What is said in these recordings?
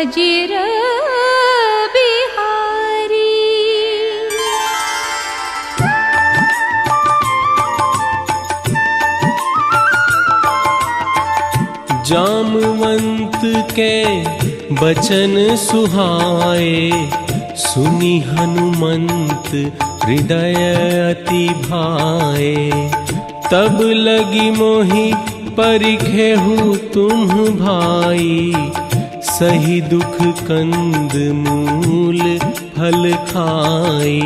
अजिर बिहारी। जामवंत के बचन सुहाए, सुनी हनुमंत हृदय अति भाए। तब लगी मोहि परिखेहु तुम भाई, सही दुख कंद मूल फल खाई।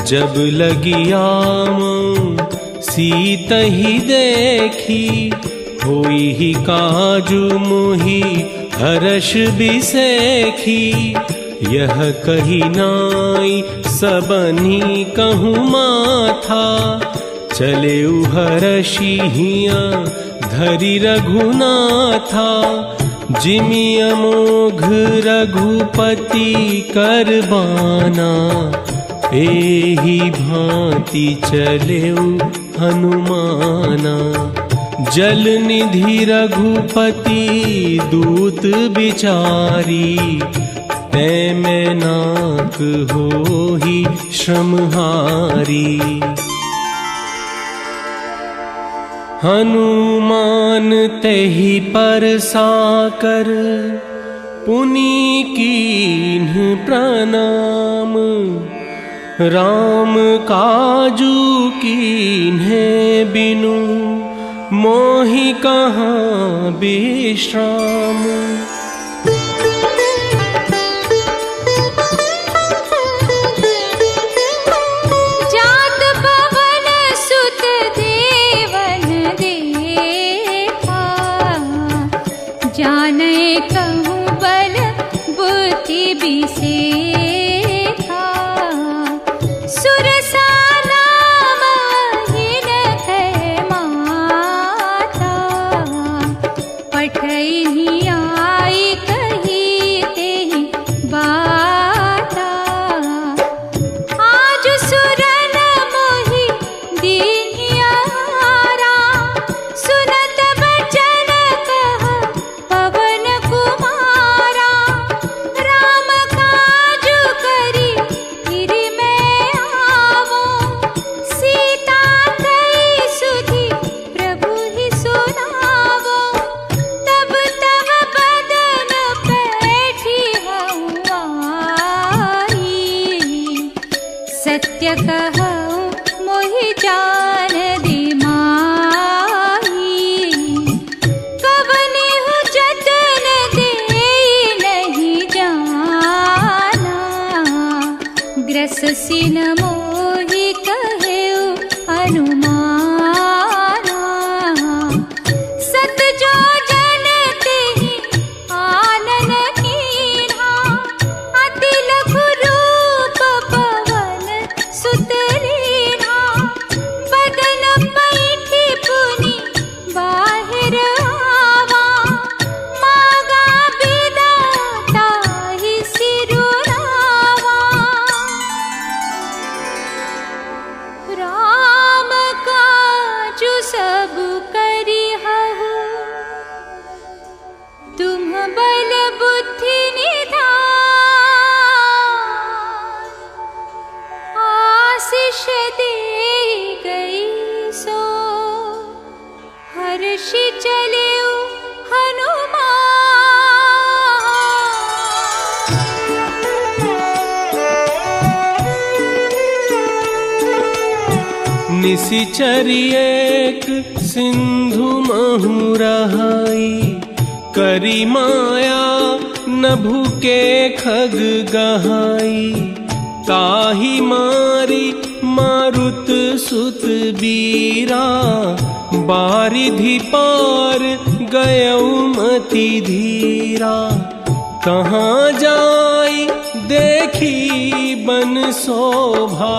जब लगी आमो सीतहि देखी, होई ही काजु मोहि हर्ष बिसेखी। यह कही नाई सबनी कहूँ माथा, चले हर्षि हिया धरि रघुनाथा। जिमि अमोघ रघुपति करबाना, एहि भांति चलेउ हनुमाना। जल निधि रघुपति दूत बिचारी, तै मैं नाक होहि श्रमहारी। हनुमान तेहि परसाकर, पुनि कीन्ह प्रणाम। राम काजू कीन्हे बिनु, मोहि कहाँ विश्राम। जात पवन सुत देवन देखा, जाने कहूँ बल बुद्धि बिसेखा। सुरसा नाम हिन है माता, पठहि आई कही तेहि बाता। आज सुरन मोहि दीन्हियारा, सुनत बचन कह पवन कुमारा। राम काजु करि गिरि मैं आवो, सीता कई सुधि प्रभु ही सुनावो। तब तब बदन पैठी हऊँ आई, सत्य कहूँ मोहि जान दी माही। कवनेहु जतन देई नहीं जाना, ग्रस सिन मोहि कहेउ हनुमाना। सत जो जन तेहि आनन कीन्हा, अति लघु रूप पवन सुत लीन्हा। बदन पैठी पुनि बाहिर आवा, मागा बिदा ताहि सिरुनावा। राम काजु सब करिहु, तुम बल बुद्धि निधान। आशीष दे गई सो, हर्षि चलेउ हनुमान। निशिचर एक सिंधु महु रहाई, करी माया नभु के खग गहाई। ताहि मारी मारुत सुत बीरा, बारिधि पार गयउ मति धीरा। कहाँ जाई देखी बन शोभा,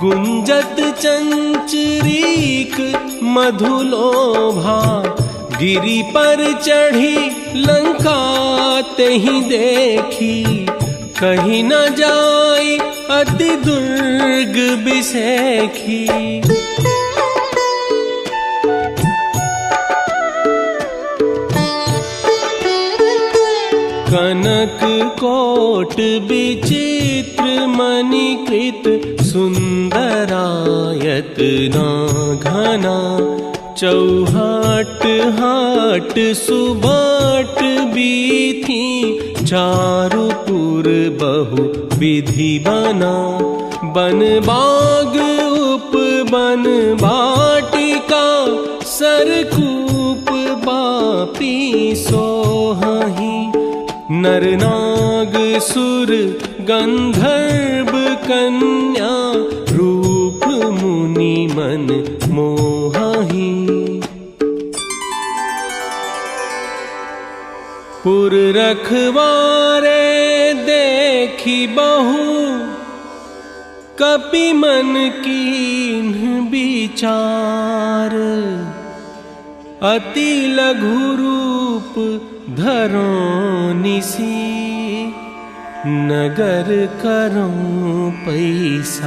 गुंजत चंचरीक मधुलोभा। गिरि पर चढ़ी लंका तेहि देखी, कहीं न जाई अति दुर्ग बिसेखी। कन कनक कोट विचित्र मणिकृत सुंदरायत ना घना चौहाट हाट सुबाट बीथी चारुपुर बहु विधि बना बन बाग उप बन बाटिका सरकूप बापी सोहहि नर नाग सुर गंधर्व कन्या रूप मुनि मन मोहहि पुर रखवारे देखी बहु कपि मन कीन्ह विचार अति लघु रूप धरो निसी नगर करो पैसार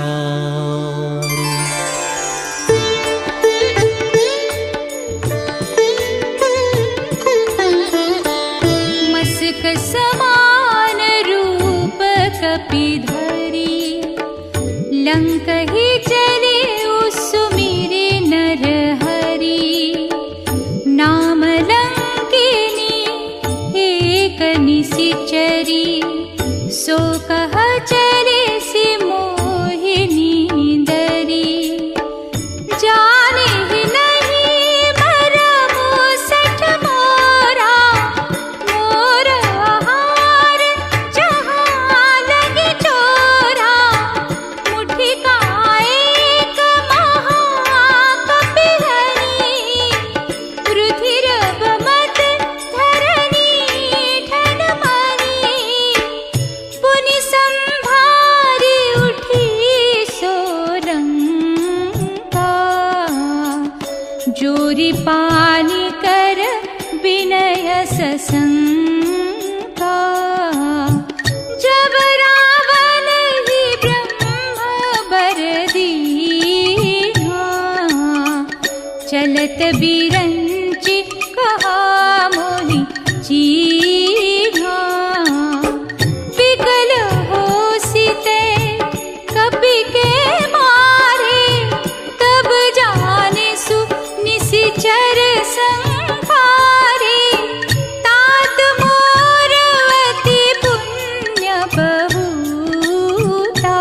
मस्क समान रूप कपिधरी लंक ही चले सुमिरे नर हरि नाम लंकिनी एक निशिचरी सो कह चले सि मोहिनी दरी जाने ही नहीं मरमु सठ मोरा मोर आहार जहाँ लगे चोरा मुट्ठी का एक महाकपिधरी रुधिर मत धरनी ठन मरी पुनि संभारी उठी सोरंगा जोरी पानी कर विनय ससंगा जब रावण ही ब्रह्म बर दीना चलत बिरंचि कहा मोहि चीना विकल हो सीते कपि के मारे तब जाने सु निशिचर संहारे तात मोरवती पुण्य बहुता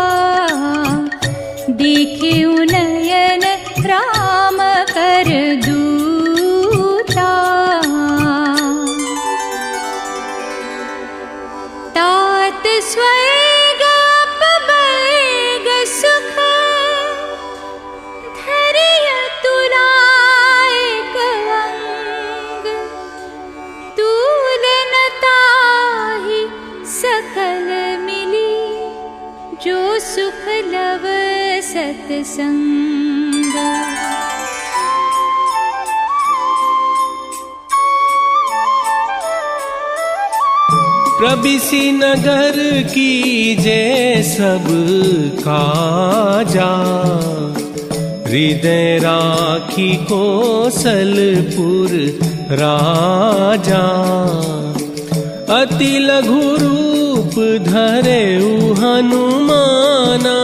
देखे नयन राम कर दूता तात स्वर्ग अपवर्ग सुख धरिय तुलायक अंग तुलनताहि सकल मिली जो सुख लव सत्संग प्रबिसी नगर की जय सब काजा हृदय राखी कौशलपुर राजा अति लघु रूप धरे हनुमाना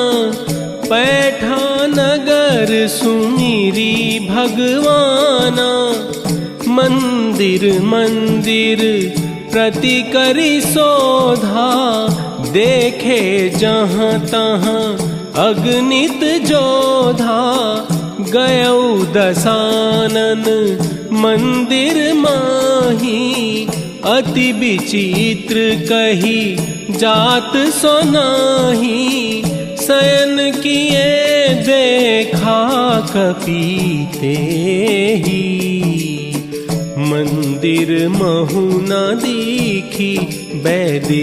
पैठा नगर सुमिरी भगवाना मंदिर मंदिर प्रति करी शोधा देखे जहाँ तहाँ अगणित जोधा गयौ दशानन मंदिर माही अति विचित्र कही जात सोनाही शयन किए देखा कपीते ही मंदिर महु न दीखी बैदेही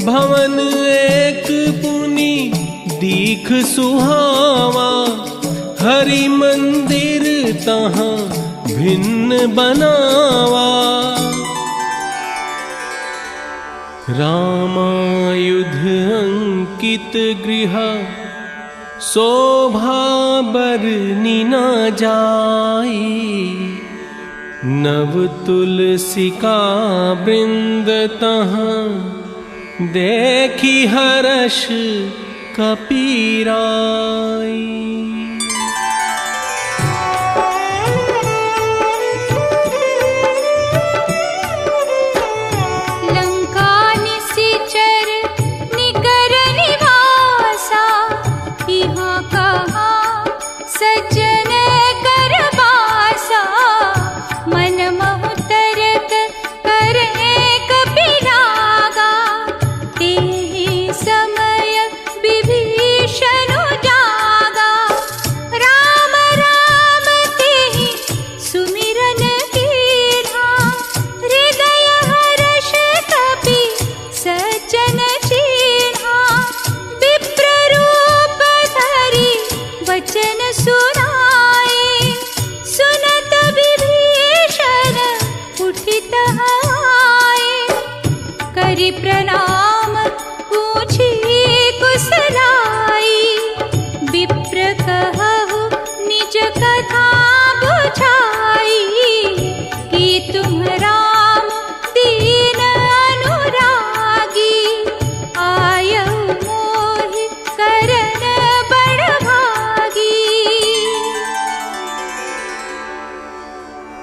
भवन एक पुनि दीख सुहावा हरि मंदिर तहाँ भिन्न बनावा रामायुध अंकित गृह शोभा बरनी न जाई नव तुलसी का वृंद तहाँ देखी हर्ष कपीराई। प्रणाम पूछी कुशलाई, विप्र कहु निज कथा बुझाई। कि तुम राम दीन अनुरागी, आयहु मोहि करन बड़ भागी।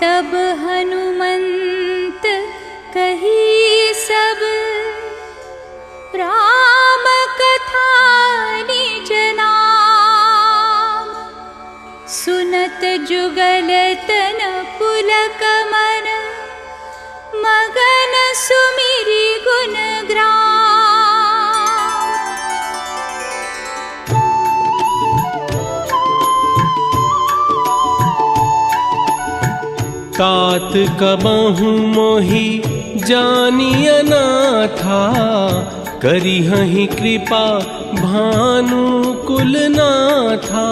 तब हनुमंत कही सब राम कथा निज नाम। सुनत जुगल तन पुलक मन, मगन सुमिरि गुण ग्राम। तात कबहु मोहि जानिय नाथा, करिहहि कृपा भानु कुल नाथा।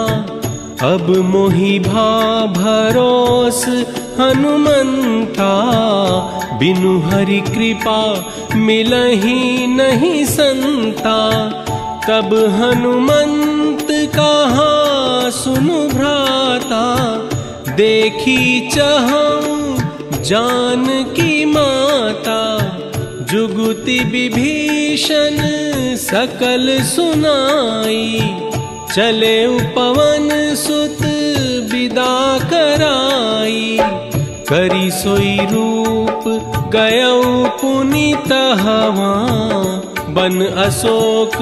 अब मोहि भा भरोस हनुमंता, बिनु हरि कृपा मिलहि नहीं संता। तब हनुमंत कहा सुनु भ्राता, देखी चहु जानकी माता। जुगुति विभीषण सकल सुनाई, चले पवन सुत विदा कराई। करी सोई रूप गयौ पुनीत हवा, बन अशोक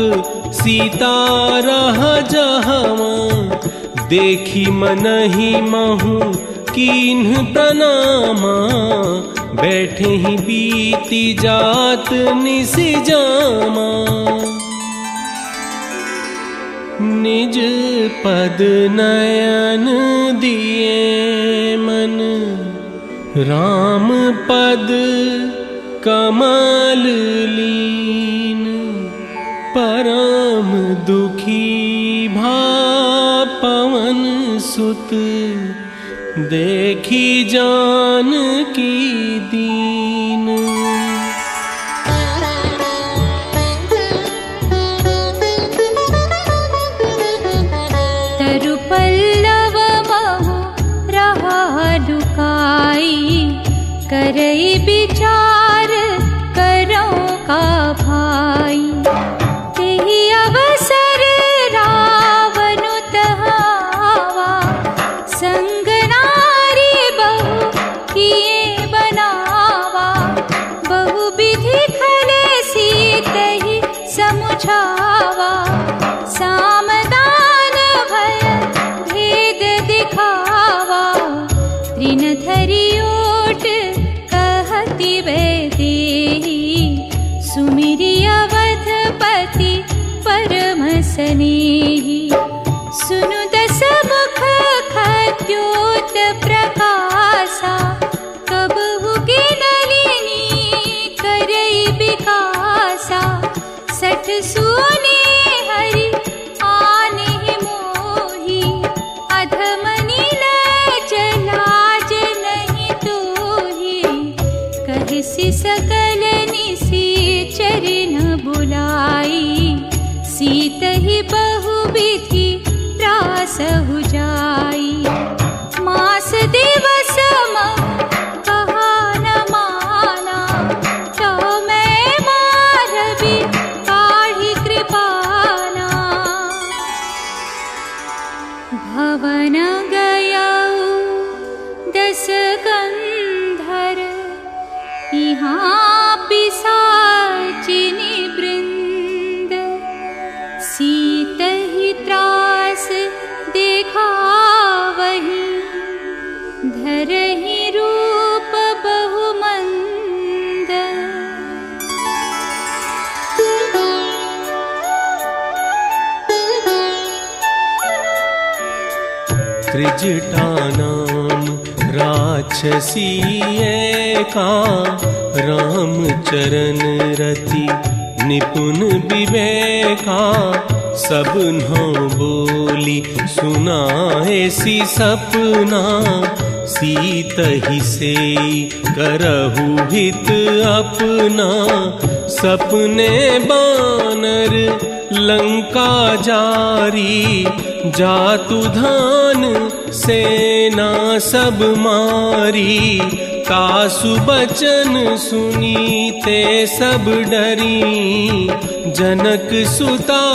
सीता रह जहवा। देखी मनहि महु कीन्ह प्रणामा, बैठे ही बीती जात निसि जामा। निज पद नयन दिए मन, राम पद कमल लीन। परम दुखी भा पवन सुत, देखी जानकी दीन। तरु पल्लव महु रहा लुकाई, करई विचार करो का भाई। तेहि अवसर रावनु तहावा, संग नारी बहु किए बनावा। बहु विधि खले सीतहि समुझावा, सामदान भय भेद दिखावा। तृण धरि ओट कहति वैदेही, सुमिरि अवधपति परम स्नेही। सुनु दस मुख खद्योत प्रकाशा, कबहु गिनलिनी करई विकासा। सठ सुने हरि आने मोहि, अधम नीलज लाज नहीं तोहि। कहसि सकल निशिचर न बुलाई, सीतहि बहु विधि प्रासहु जाई। मास दिवस रसगंधर यहाँ पिशाचिनी वृंद सीत ही त्रास देखा वही धरहि रूप बहुमंद। त्रिजटा नाम राक्षसी एका रामचरण रति निपुण विवेका। सब नौ बोली सुनाए सी सपना सीत ही से करहु हित अपना। सपने बानर लंका जारी जातु धान सेना सब मारी। तासु बचन सुनी ते सब डरी जनक सुता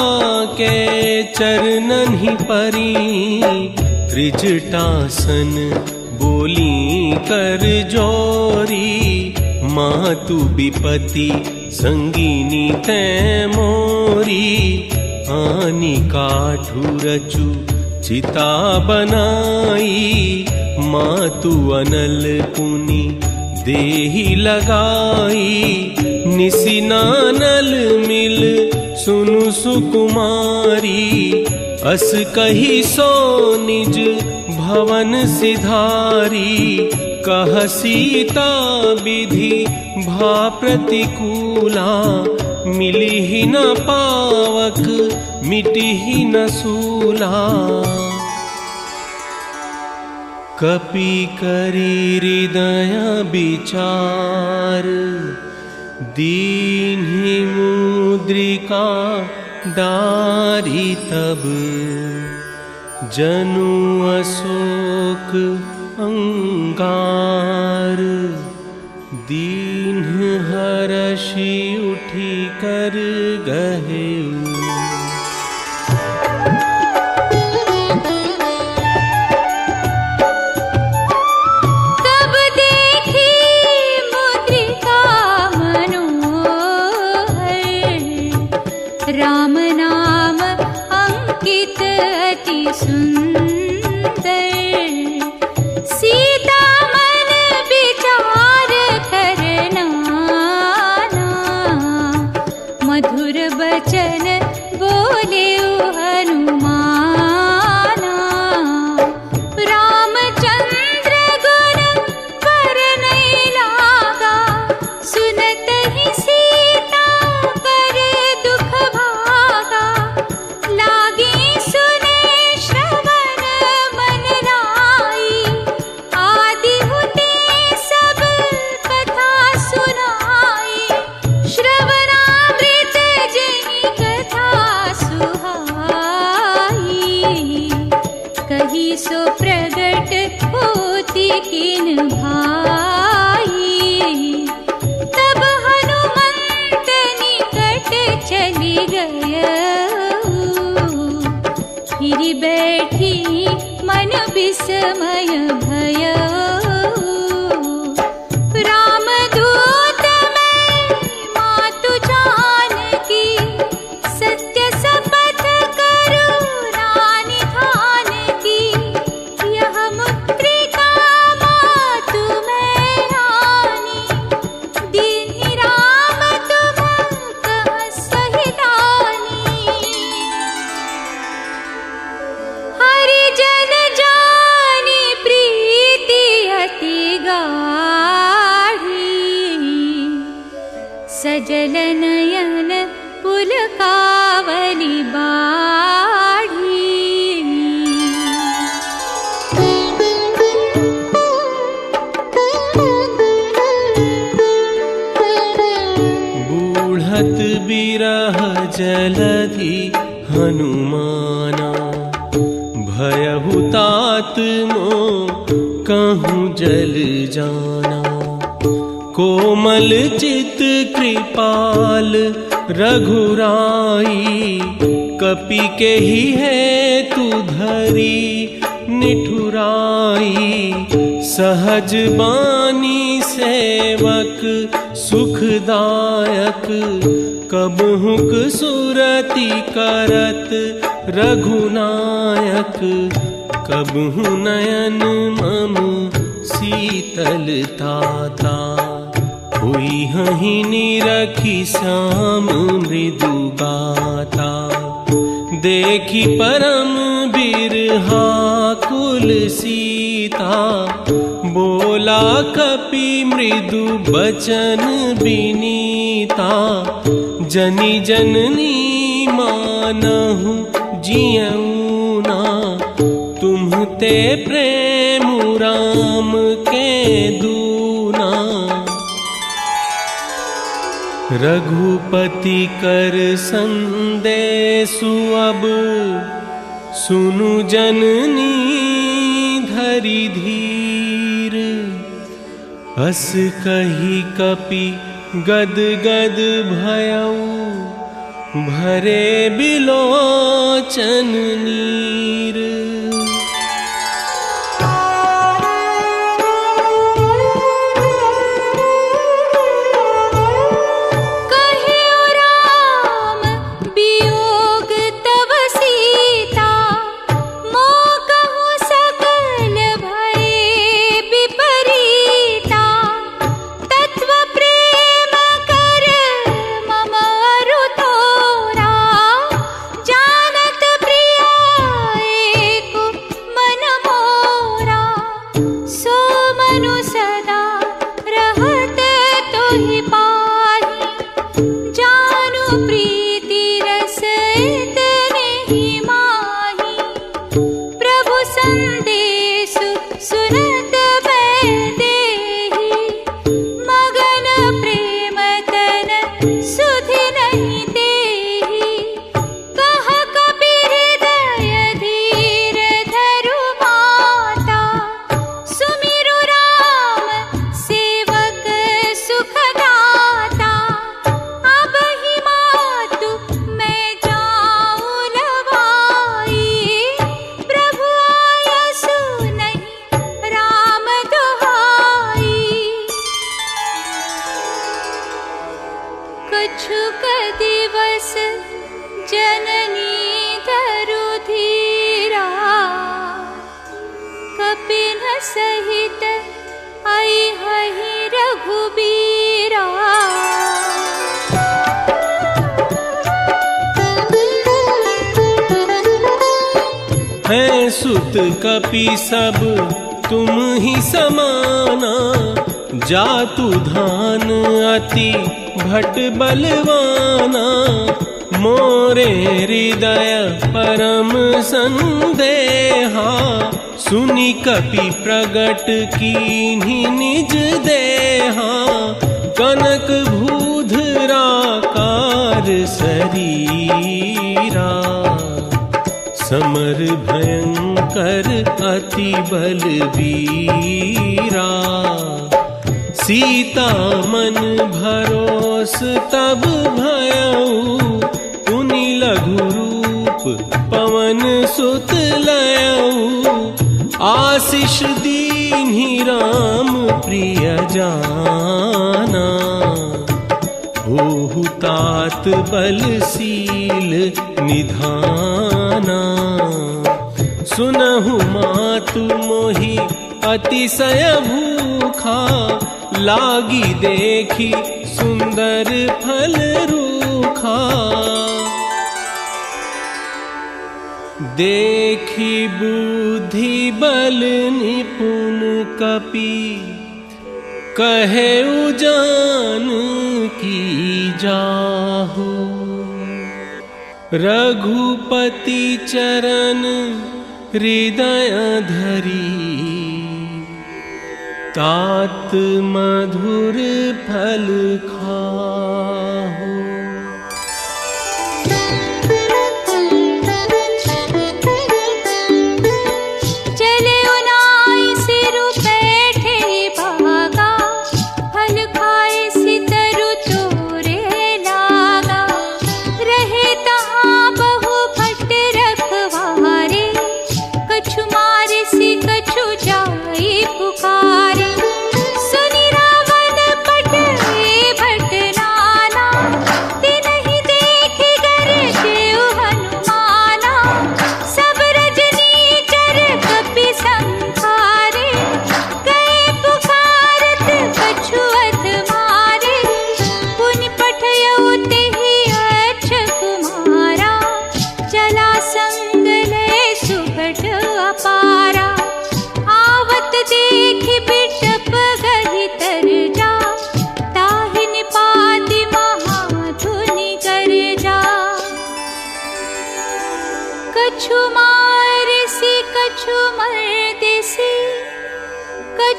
के चरणन ही परी। त्रिजटासन बोली कर जोरी मातु विपति संगीनी तै मोरी। आनी काठू रचु चिता बनाई मातु अनल पुनि देहि लगाई। निसिनानल मिल सुनु सुकुमारी अस कही सो निज भवन सिधारी। कह सीता विधि भा प्रतिकूला मिली ही न पावक मिटी ही न सूला। कपि करी हृदय विचार दीन्हि मुद्रिका डारी। तब जनु अशोक अंगार दीन्ह हरषि उठी कर गहेउ। तब देखी मुद्रिका मनोहर राम नाम अंकित अति सुंदर। सीता मन विचार करना मधुर बचन बोले हनुमाना। रामचंद्र गुण पर नहीं लागा सुनत ही सीता कर दुख भागा। लागी सुने श्रवण मन लाई आदि हुते सब कथा सुनाई। श्रवणामृत जहि कथा सुहाई कही सो प्रगट होती किन भाई। तब हनुमंत निकट चली गय फिर बैठी मन विस्मय भय। रामदूत मैं मातु जानकी सत्य शपथ करूं रानी धान की। यह मुद्रिका मातु मैं रानी दीन्हि राम तुम कह सहितानी। हरिजन जानी प्रीति अति गाढ़ी सजल नयन पुलकावली बाढ़ी। बूढ़त बिरह जलधि हनुमाना। भयहु तात मो कहूँ जल जाना। कोमल चित कृपाल रघुराई कपि के ही है तू धरी निठुराई। सहज बानी सेवक सुखदायक, कबहुक सुरति करत रघुनायक, कबहु नयन मम शीतलताता, हुई हहि निरखी श्याम मृदु गाता, देखी परम बिरहा कुल सीता, बोला कपि मृदु बचन बिनीता, जनि जननी मानहु जियऊ ना, तुम्हते प्रेम राम के दूना, रघुपति कर संदेशु अब, सुनु जननी धरि धीर, अस कही कपि गद गद भयऊ, भरे बिलोचन नीर। कछुक दिवस जननी धरु धीरा, कपिन सहित आई हहि रघुबीरा। है सुत कपि सब तुम ही समाना, जातु धान अति भट बलवाना, मोरे हृदय परम संदेहा, सुनि कपि प्रगट कीन्हि निज देहा, कनक भूधराकार शरीरा, समर भयंकर अति बलवीरा, सीता मन भरोस तब भयऊ, पुनि लघु रूप पवन सुत लयऊ, आशीष दीन्हि राम प्रिय जाना, होहु तात बलशील निधाना, सुनहु मातु मोहि अतिशय भूखा, लागी देखी सुंदर फल रूखा, देखी बुद्धि बल निपुण कपि, कहे उजान की जाहु, रघुपति चरण हृदय धरी, तात मधुर फल खाहु। कछु मारे सी कछु जाई पुकार।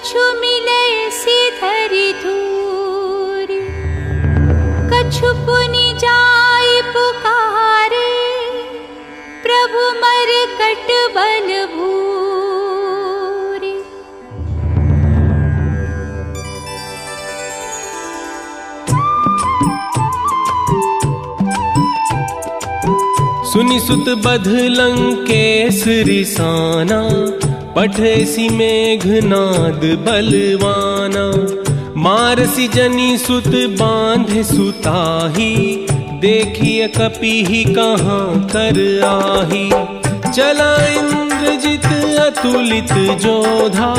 कछु मिले सिधरि धूरी, कछु पुनि जाय पुकारे, प्रभु मरकट बल भूरी। सुनि सुत बध लंकेश रिसाना, पठेसी मेघनाद बलवाना। मारसी जनी सुत बांधे सुताही, देखिए कपि कहाँ कर आही। चला इंद्रजित अतुलित जोधा,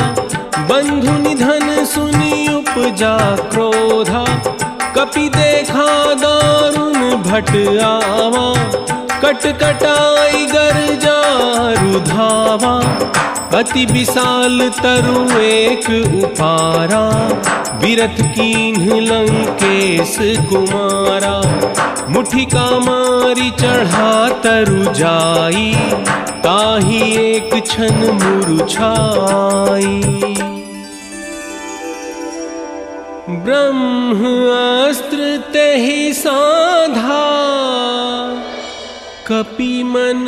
बंधु निधन सुनि उपजा क्रोधा। कपि देखा दारुण भट आवा, कटकटाई गर्जा रुधावा। अति विशाल तरु एक उपारा, बिरथ कीन्ह लंकेश कुमारा। मुठिका मारी चढ़ा तरु जाई, ताही एक क्षण मुरुछाई। ब्रह्मास्त्र तेहि साधा, कपि मन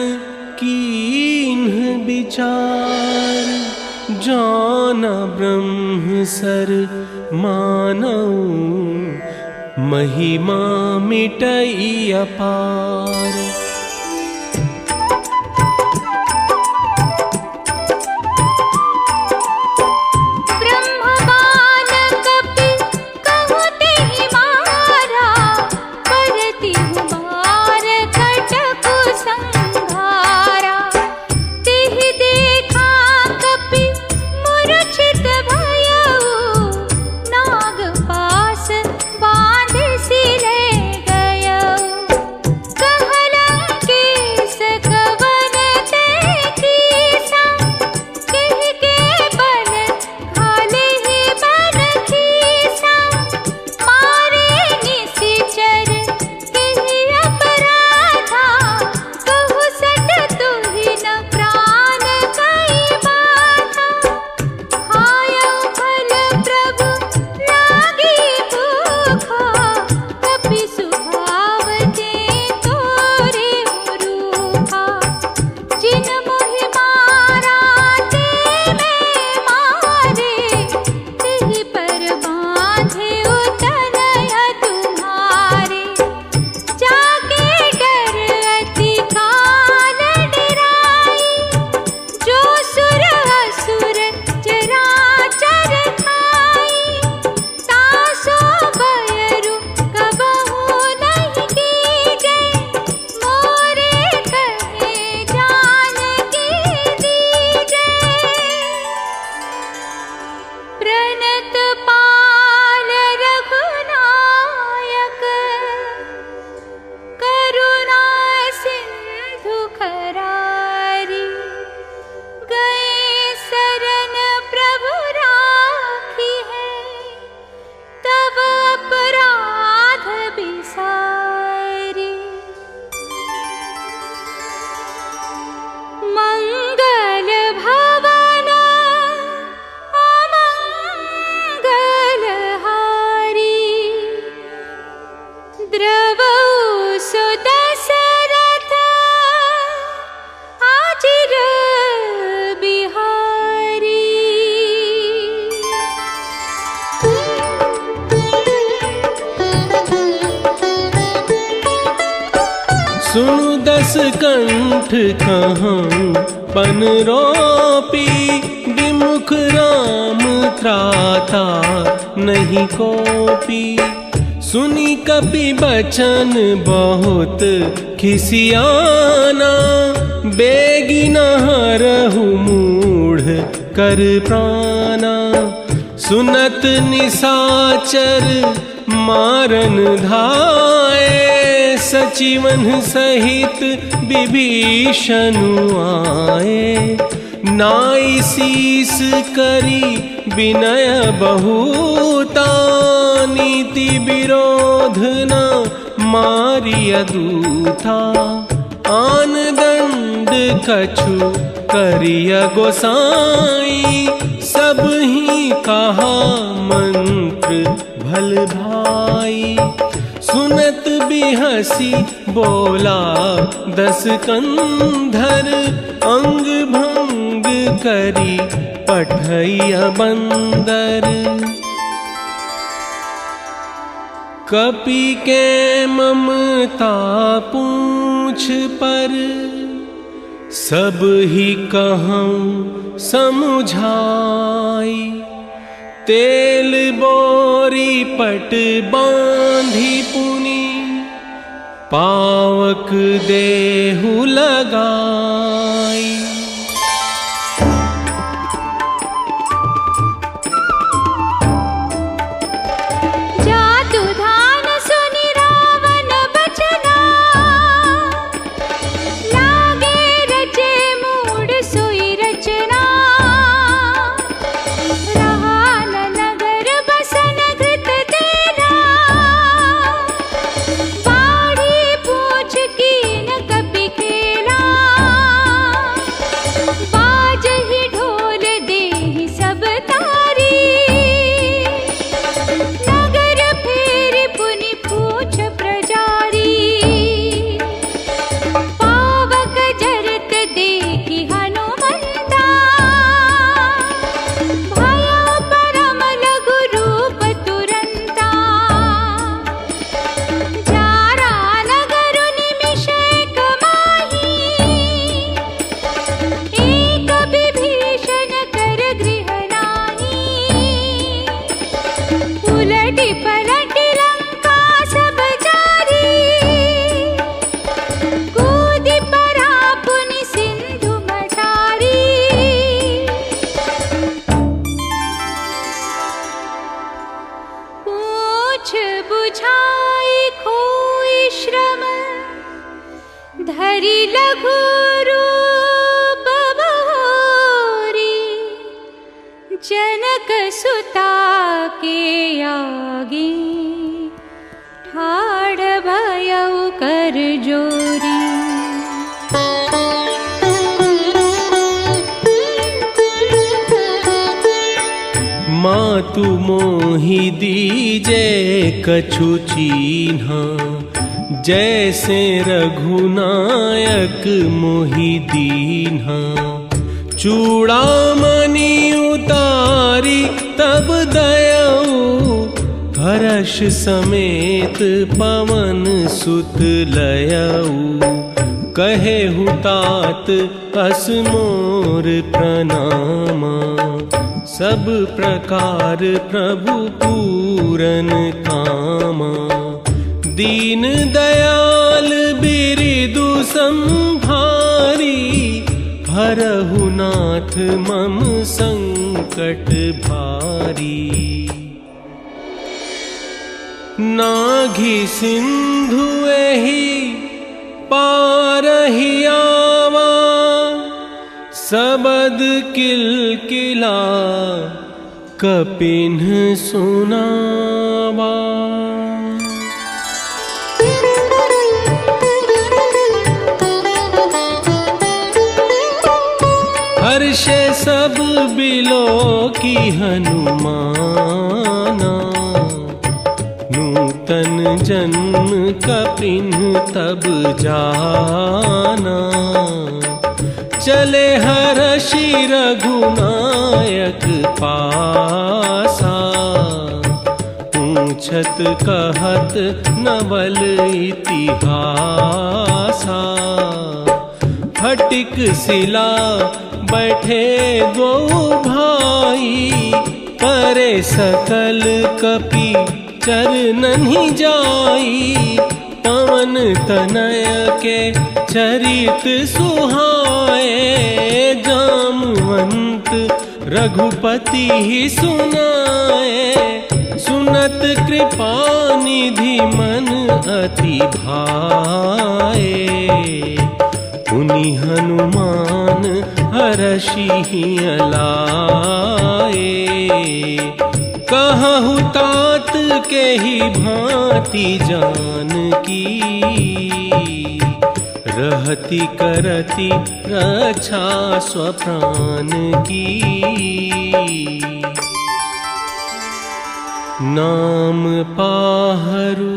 कीन्ह विचार। जाना ब्रह्म सर मानऊ, महिमा मिटई अपार। सुनु दस कंठ कहाँ पन रोपी, विमुख राम त्राता नहीं कोपी। सुनी कपि बचन बहुत खिसियाना, बेगी न हरहु मूढ़ कर प्राणा। सुनत निशाचर मारन धाये, सचिवन सहित विभीषण आए। नाई शीस करी विनय बहुता, नीति विरोध न मारिय दूता। आन दंड कछु करिय गोसाई, सब ही कहा मंत्र भल भाई। सुनत भी हंसी बोला दस कंधर, अंग भंग करी पठैया बंदर। कपि के ममता पूछ पर, सब ही कहूँ समुझाई। तेल बोरी पट बांधी पुनी, पावक देहु लगाई। धरि लघु रूप बहोरी, जनक सुता के आगे ठाड़ भयउ कर जोरी। मातु मोहि दीजे कछु चीन्हा, जैसे रघुनायक मोहि दीन्हा। चूड़ामणि उतारी तब दयऊ, हर्ष समेत पवन सुत लयऊ। कहे हुतात अस मोर प्रणामा, सब प्रकार प्रभु पूरन कामा। दीन दयाल बिरिदु संभारी, हरहु नाथ मम संकट भारी। नाघि सिंधु एहि पारहि आवा, सबद किलकिला कपिन्ह सुनावा। हर्षे सब बिलो की हनुमाना, नूतन जन्म कपिन्ह तब जाना। चले हर्षि रघुनायक पासा, पूछत कहत नवल इतिहासा। फटिक शिला बैठे दो भाई, करे सकल कपि चरनहि जाई। पवन तनय के चरित सुहाए, जामवंत रघुपति ही सुनाए। सुनत कृपा निधि मन अति भाए, पुनि हनुमान हरषि अलाए। कहु तात के ही भांति जानकी, रहती करती रक्षा स्वप्राण की। नाम पाहरू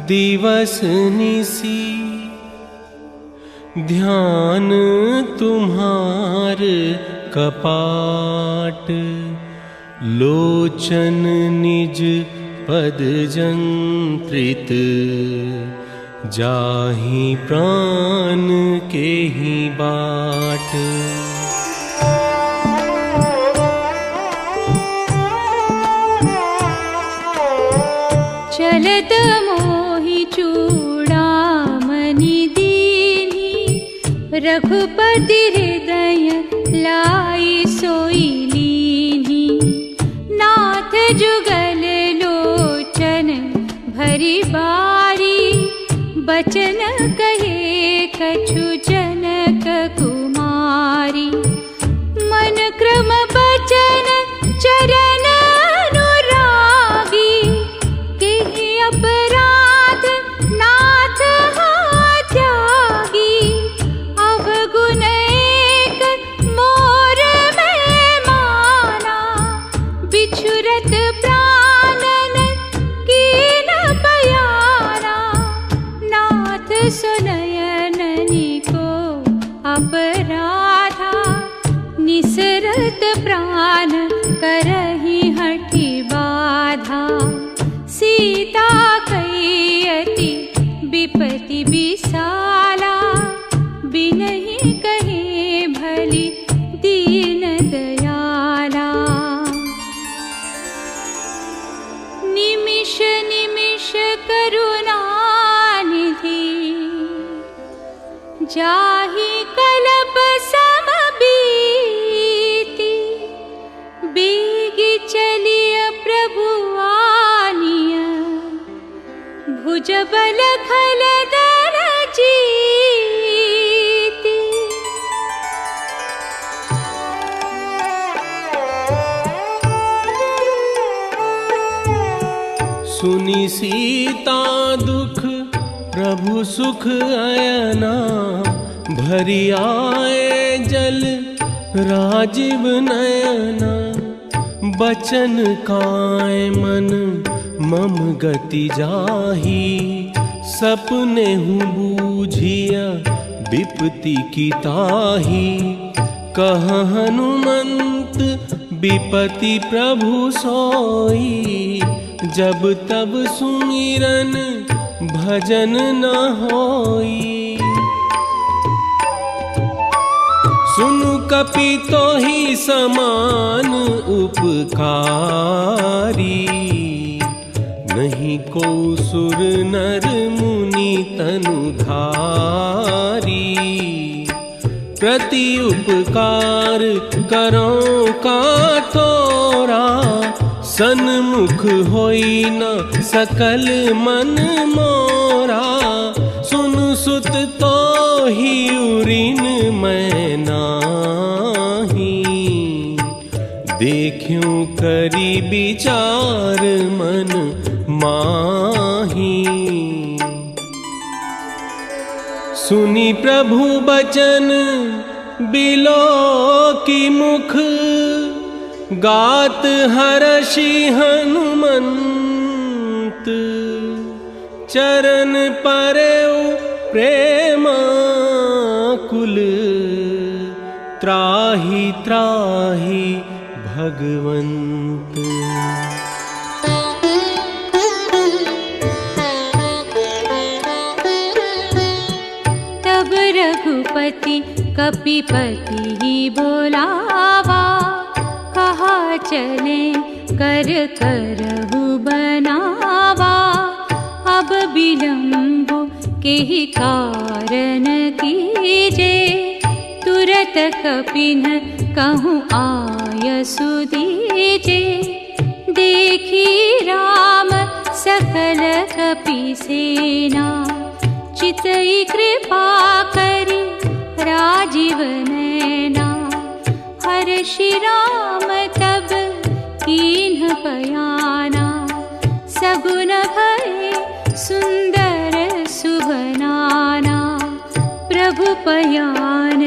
दिवस निसी, ध्यान तुम्हार कपाट। लोचन निज पद जंत्रित, जाहि प्राण के ही बाट। चलत मोहि चूड़ामणि दीन्हि, रघुपति हृदय लाई सोई लीन्हि। नाथ जुगल लोचन भरी बारी, बचन कहे कछु जनक कुमारी। मन क्रम बचन चरण अनुरागी, केहि अपराध नाथ हाँ त्यागी। अवगुण एक मोर में माना, बिछुरत प्राणन कीन बयाना। नाथ सुनयननि को अपराधा, निसरत प्राण करहि हठि बाधा। सीता कई अति विपति विसाला, बिनहि कहे भली दीन दयाला। निमिष निमिष करुणानिधि, जाहि कल्प सम बीति। बेगी चलिय प्रभु आनिय, भुज बल खल दर जीति। सुनि सीता दुख प्रभु सुख अयना। भरी आए जल राजीव नयना। बचन काय मन मम गति जाही। सपने हूँ बूझिया विपत्ति की ताही। कह हनुमंत विपत्ति प्रभु सोई। जब तब सुमिरन भजन न होई। सुनु कपि तो ही समान उपकारी। नहीं को सुर नर मुनि तनुधारी। प्रति उपकार करो का तोरा। सन्मुख होई न सकल मन मोरा। सुन सुत तो ही उरिन मैं नाही। देखूं करी विचार मन माही। सुनी प्रभु बचन बिलो की मुख। गात हर्षि हनुमंत। चरण परेउ प्रेमाकुल। त्राहि त्राहि भगवंत। तब रघुपति कपिपति बोलावा। कहा चले कर करहु बनावा। अब विलंब केहि कारण कीजे। तुरत कपिन कहूँ आयसु दीजे। देखी राम सकल कपि सेना। चितई कृपा करी राजीव नैना। हर्षि राम तब कीन्ह बयाना। सगुन भये सुंदर सुभनाना। उपयान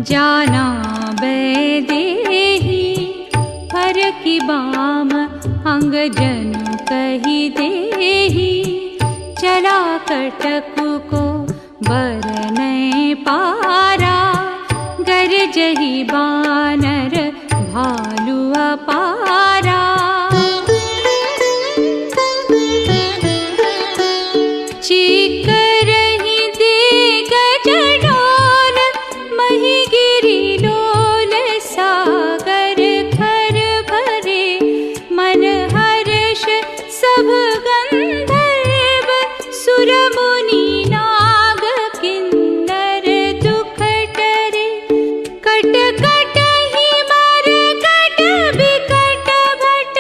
जाना बैदेही, हर की बाम अंग जन कही देही, चला कटकु को बरनै पारा, गरजहि बानर भालु अपारा। चिकरहि देग जडोल, महिगिरि लोल सागर खर भरे, मन हर्ष सब गंधर्व सुर मुनि नाग किन्नर दुख टरे, कट कटहि मर कट बिकट भट,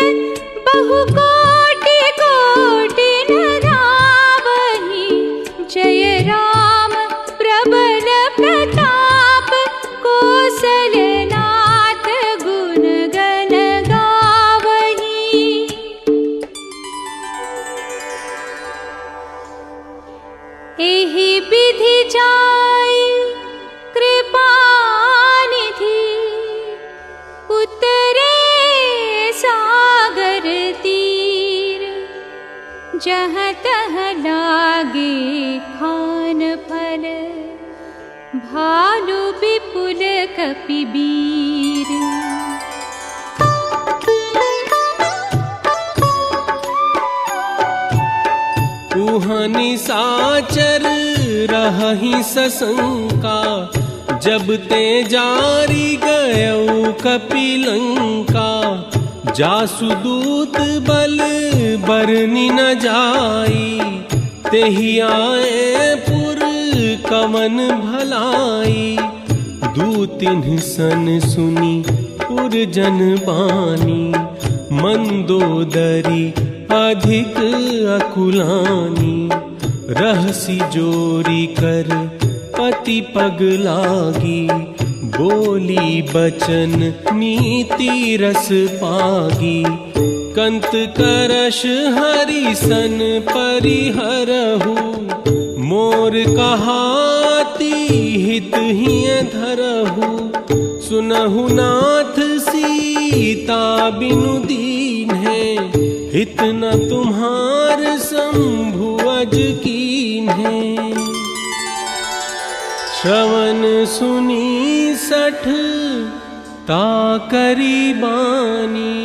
बहु कोटि कोटि न धावहि, जय राम प्रबल प्रताप, कौसल्यनाथ गुण गण गावहि। एहि विधि जाय कृपा निधि, उतरे सागर तीर, जहाँ तहाँ लागे खान फल, भालु विपुल कपिबीर। उहनि साचर रहहि सशंका, जब ते जारी गयौ कपिलंका, जासु दूत बल बरनि न जाई, तेहि आए पुर कवन भलाई, दूतिन्ह सन सुनी पुर जन बानी, मंदोदरी अधिक अकुलानी, रहसी जोरी कर पति पग लागी, बोली बचन नीति रस पागी, कंत करश हरिसन परिहरहु, मोर कहाती हित हिय धरहु, सुनहु नाथ सीता बिनु दीन है, हित न तुम्हार शंभु अज कीन है। श्रवण सुनी सठ ताकरी बानी,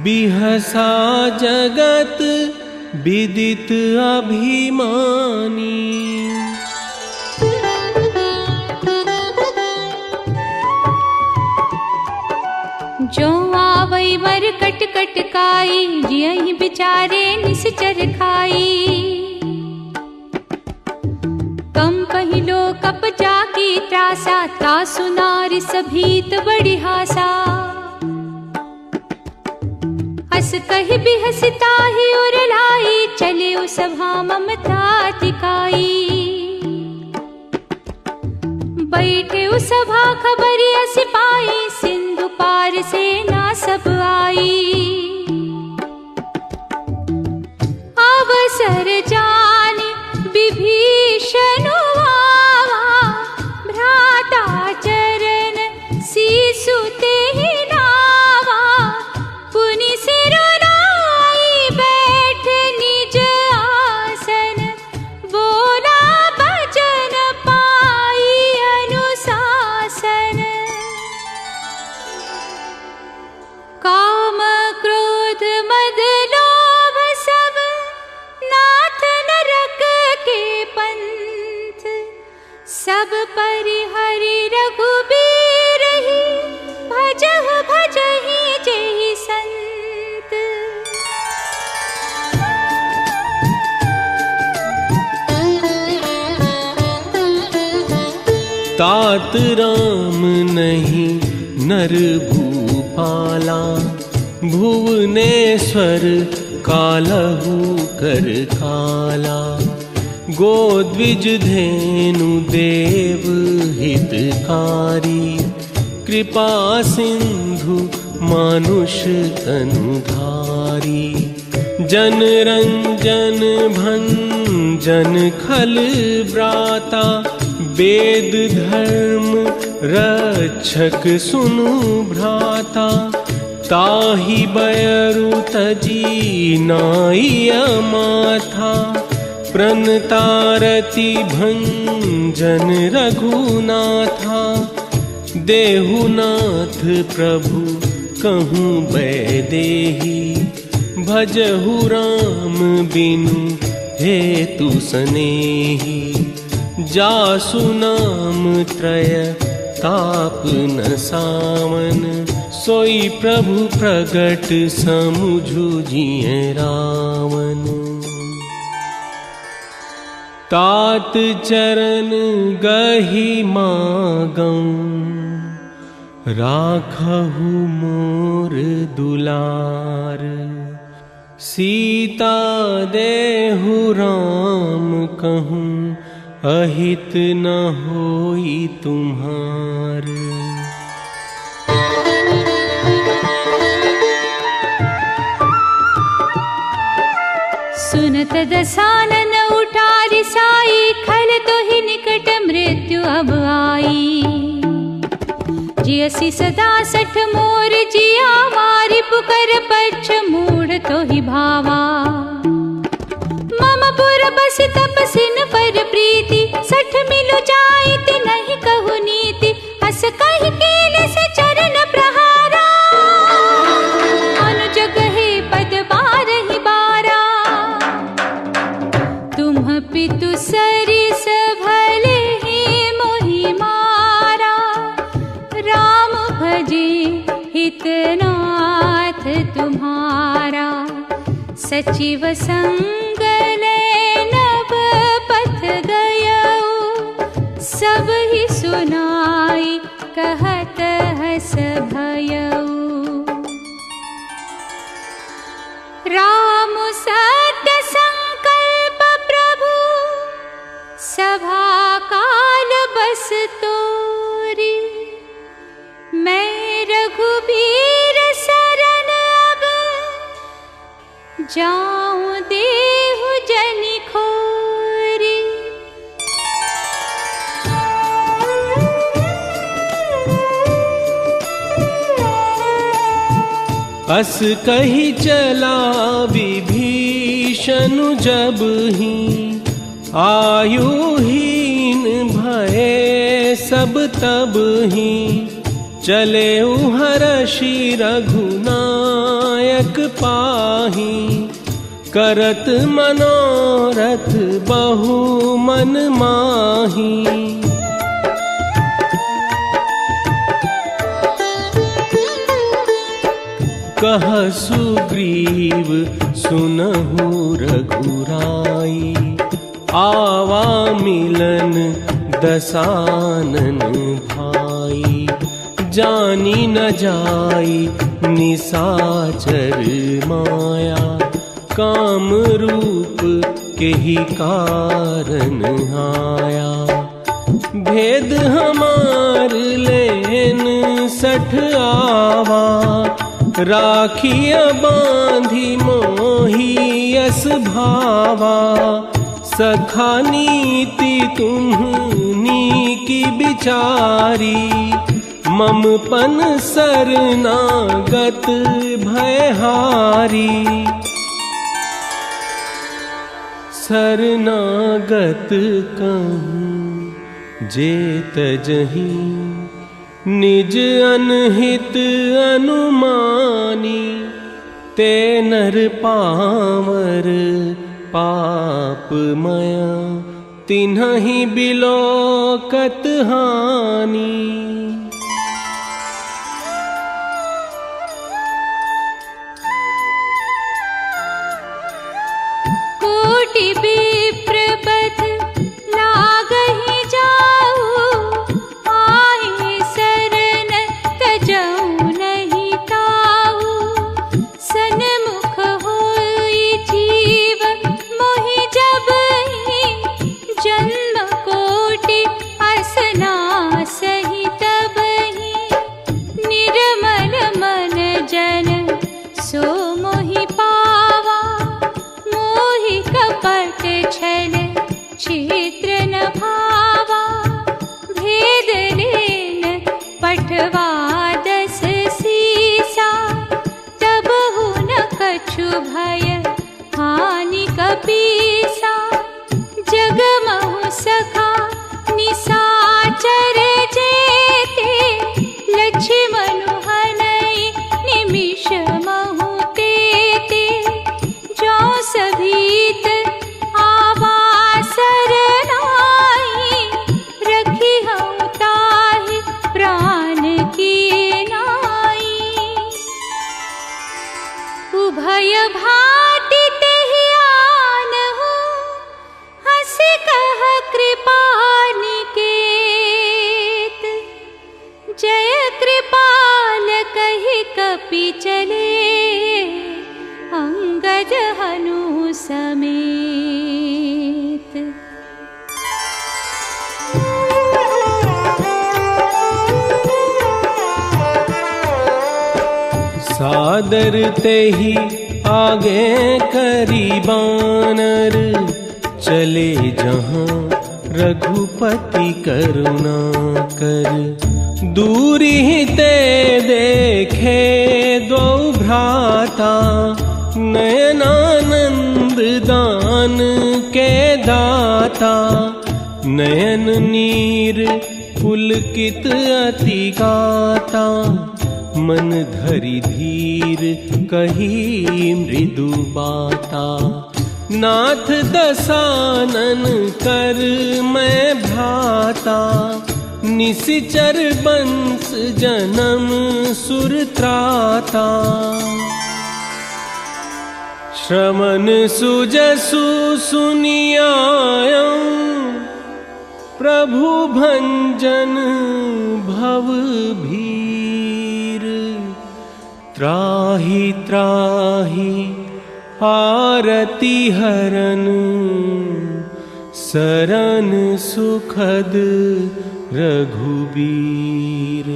बिहसा जगत विदित अभिमानी। जो आवै मर कट कट काई, जियहि बिचारे निश्चर खाई, कम पहिलो कप जाकी त्रासा, तासु नारि सभीत बड़ी हासा, हस कहि बिहसिताहि उर लाई, चले उ सभा ममता तिकाई, बैठे उ सभा खबरिया सिपाही, सिंधु पार सेना सब आई, अवसर जानी विभीषण आवा, भ्राता चरण सीसु तेहि नावा, पुनि सिर नाई बैठ निज आसन, बोला बचन पाई अनुशासन, काम क्रोध मद लोभ सब नाथ नरक के पंथ, सब परिहरि रघुबीर ही, भजहु भजहि जेहि संत। तात राम नहीं नर भूपाला, भुवनेश्वर कालहु कर काला, गोद्विज धेनु देव हितकारी, कृपा सिंधु मानुष तनुधारी, जन रंजन भंजन खल व्राता, वेद धर्म रक्षक सुनु भ्राता, ताहि बयरु तजी नाइया माथा। प्रणतारति भंजन रघुनाथा, देहुनाथ प्रभु कहूँ वैदेही। भजहु राम बिनु हेतु सनेही, जासु नाम त्रय ताप न सावन। सोई प्रभु प्रगट समुझु जिय रावण। तात चरण गहि मागं, राखहु मोर दुलार। सीता देहु राम कहूँ, अहित न होई तुम्हार। सुनत दसानन उठारि साई, खल तो ही निकट मृत्यु अब आई। जियसि सदा सठ मोर जिया, मारि पुकर पच्छ मूढ़ तो ही भावा। मम पुर बस तपसिन पर प्रीति, सठ मिलु जाइत नहीं कहु नीति। अस कहि केले से चरण प्रहारा, अनुज कहे पद बारहि बारा। तुम पितु सरिस भले ही मोहि मारा, राम भजे हितनाथ तुम्हारा। सचिव संग नभ पथ गयऊ, सब ही सुनाई कहत हस भयऊ। राम सत्य संकल्प प्रभु, सभा काल बस तोरी। मैं रघुबीर शरण अब, जाऊं देहु जनि खोरी। अस कही चला विभीषण जब ही, आयुहीन भये सब तब ही। चले हर्षि रघुनायक पाही, करत मनोरथ बहु मन माही। कह सुग्रीव सुनहु रघुराई, आवा मिलन दसानन भाई। जानी न जाई निसाचर माया, काम रूप के ही कारण आया। भेद हमार लेन सठ आवा, राखिया बांधी मोही यस भावा। सखा नीति तुम्हनी की बिचारी, मम पन शरणागत भयहारी। शरणागत कहूँ जेत जही, निज अनहित अनुमानी। ते नर पावर पापमया, तिन्हि बिलोकत हानि। कोटि विप्र बध लागहि जाऊ, आए शरण तजऊ नहीं ताऊ। सन्मुख होई जीव मोहि जबहि, जन्म कोटि असना सही तबहि। निर्मल मन जन सो मोहि पावा, मोहि कपट भांति तेहि आन हो, हंस कह कृपा निकेत। जय कृपाल कहि कपि चले, अंगद हनु समेत। सादर तेहि आगे करी बानर, चले जहाँ रघुपति करुणा कर। दूरी ते देखे दो भ्राता, नयनानंद दान के दाता। नयन नीर पुलकित अति गाता, मन धरि धीर कही मृदु बाता। नाथ दसानन कर मैं भ्राता, निशिचर बंस जन्म सुर त्राता। श्रवण सुजसु सुनियायं, प्रभु भंजन भव भीर। त्राहि त्राहि आरती हरन, सरन सुखद रघुबीर।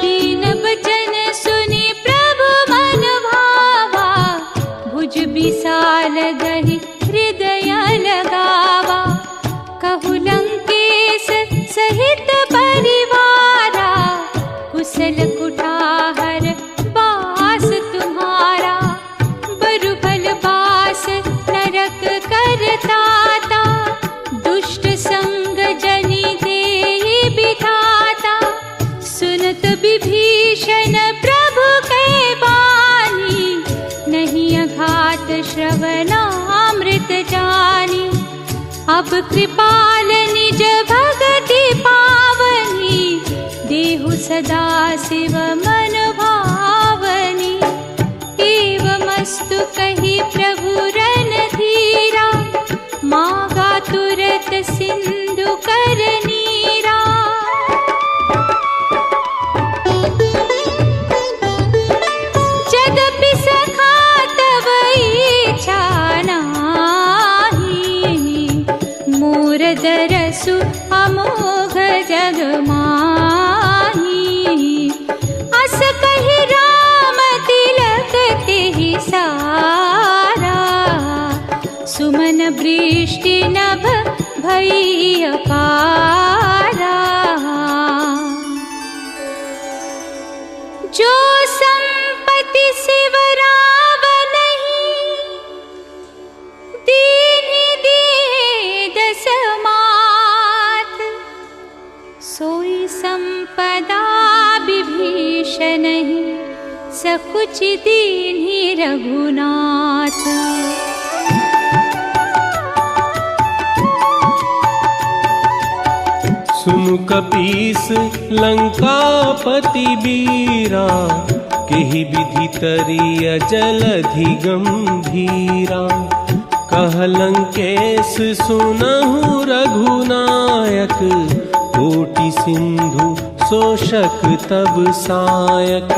दीन बचन सुनि प्रभु मन भावा, भुज विशाल गहि हृदय लगावा। कहु लंकेश सहित परिवारा, कुशल कुठार बास तुम्हारा। बरु भल बास नरक करताता, दुष्ट संग जनि देहि बिधाता। सुनत विभीषण प्रभु कै बानी, नहीं अघात श्रवणामृत जानी। अब कृपाल निज भगति पावनी, देहु सदा शिव मन भावनी। एवमस्तु कहि प्रभु रणधीरा, मागा तुरत सिंधु कर नीरा। जदपि सखा तव इच्छा नाहि, मोर दरसु अमोघ जग माही। अस कहि राम तिलक तेहि सारा, सुमन वृष्टि नभ भई अपारा। जो संपत्ति शिव रावनहि, दीन्हि दिए दस मात। सोई संपदा विभीषणहि, सकुच दीन्हि रघुनाथ। सुनु कपीस लंकापति बीरा, केहि विधि तरिय जलधि गंभीरा। कह लंकेश सुनहु रघुनायक, कोटि सिंधु शोषक तब सायक।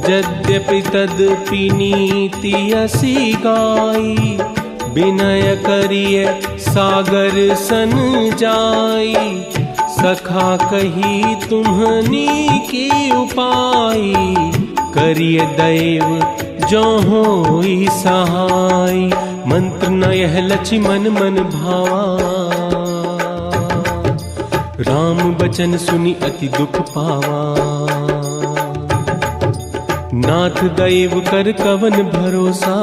यद्यपि तदपि नीति असी गाई, विनय करिय सागर सन जाई। सखा कही तुम्हनी की उपाई, करिय दैव जो होई सहाय। मंत्र न यह लक्ष्मण मन भावा, राम बचन सुनि अति दुख पावा। नाथ दैव कर कवन भरोसा,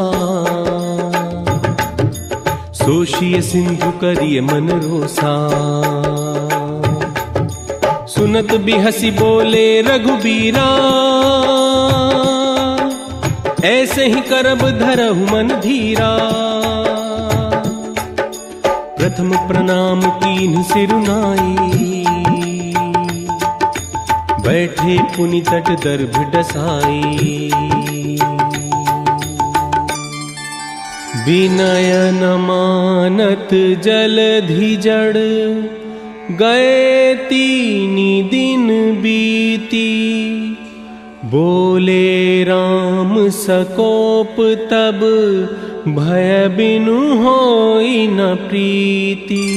सोशिय सिंधु करिय मन रोसा। सुनत बिहसी बोले रघुबीरा, ऐसे ही करब धरहु मन धीरा। प्रथम प्रणाम कीन्ह सिरुनाई, बैठे पुनि तट दर्भ डसाई। विनय न मानत जलधि जड़, गए 3 दिन बीती। बोले राम सकोप तब, भय बिनु होई न प्रीति।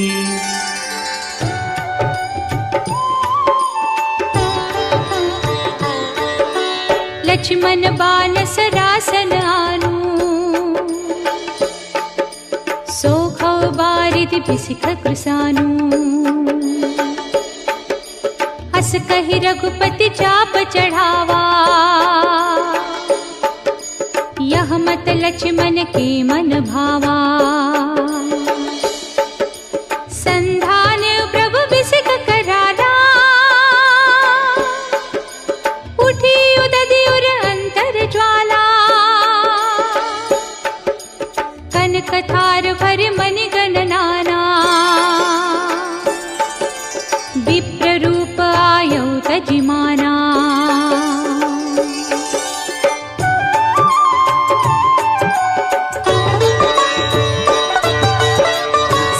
लक्ष्मण बान सरासन आनु, सोखौ बारिधि बिसिख कृसानु। हस कहि रघुपति चाप चढ़ावा, यह मत लक्ष्मण के मन भावा। संधान प्रभु बिसिख करारा, उठी उदधि उर अंतर ज्वाला। कनक थार भर मन गण नाना, विप्र रूप आयौ तजिमाना।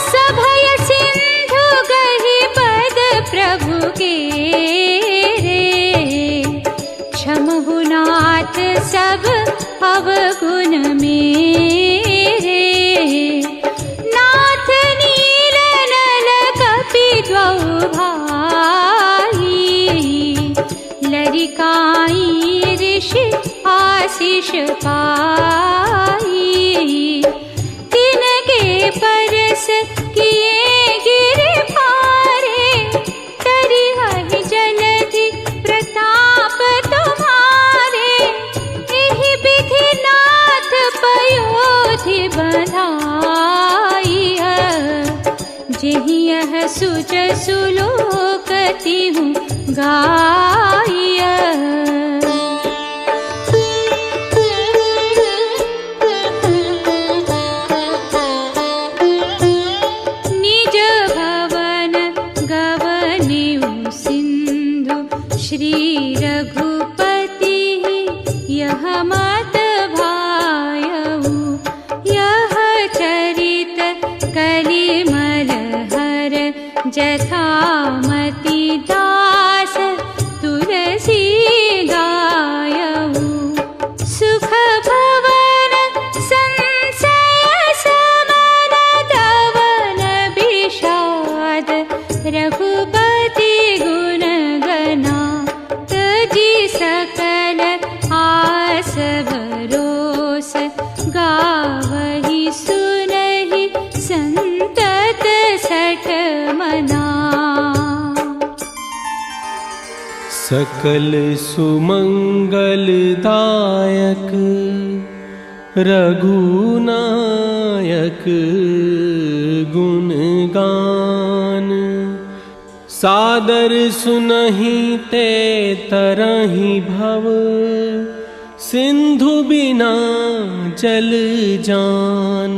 सभय सिंधु गहि पद प्रभु के रे, क्षमहु नाथ सब अवगुण मेरे। नाथ नील नल कपि द्वौ भाई, लरिकाई ऋषि आशीष पाई। तिनके परस किए गिर पारे, तरिहहि जलधि प्रताप तुम्हारे। एहि विधि नाथ पयोधि बधाइय, जेहि यह सुजसु लोकतिहु गाइय। निज भवन गवनेउ सिंधु, श्री रघुपति यह मत भायउ। यह चरित कलिमल हर, जथामति दास तुलसी गायउ। सुख भवन संशय समन, दवन विषाद रघुपति गुण गना। तजि सकल आस भरोस, गावहि सुनहि संतत सठ मना। सकल सुमंगलदायक रघुनायक गुणगान। सादर सुनहि ते तरहि भव, सिंधु बिना जल जान।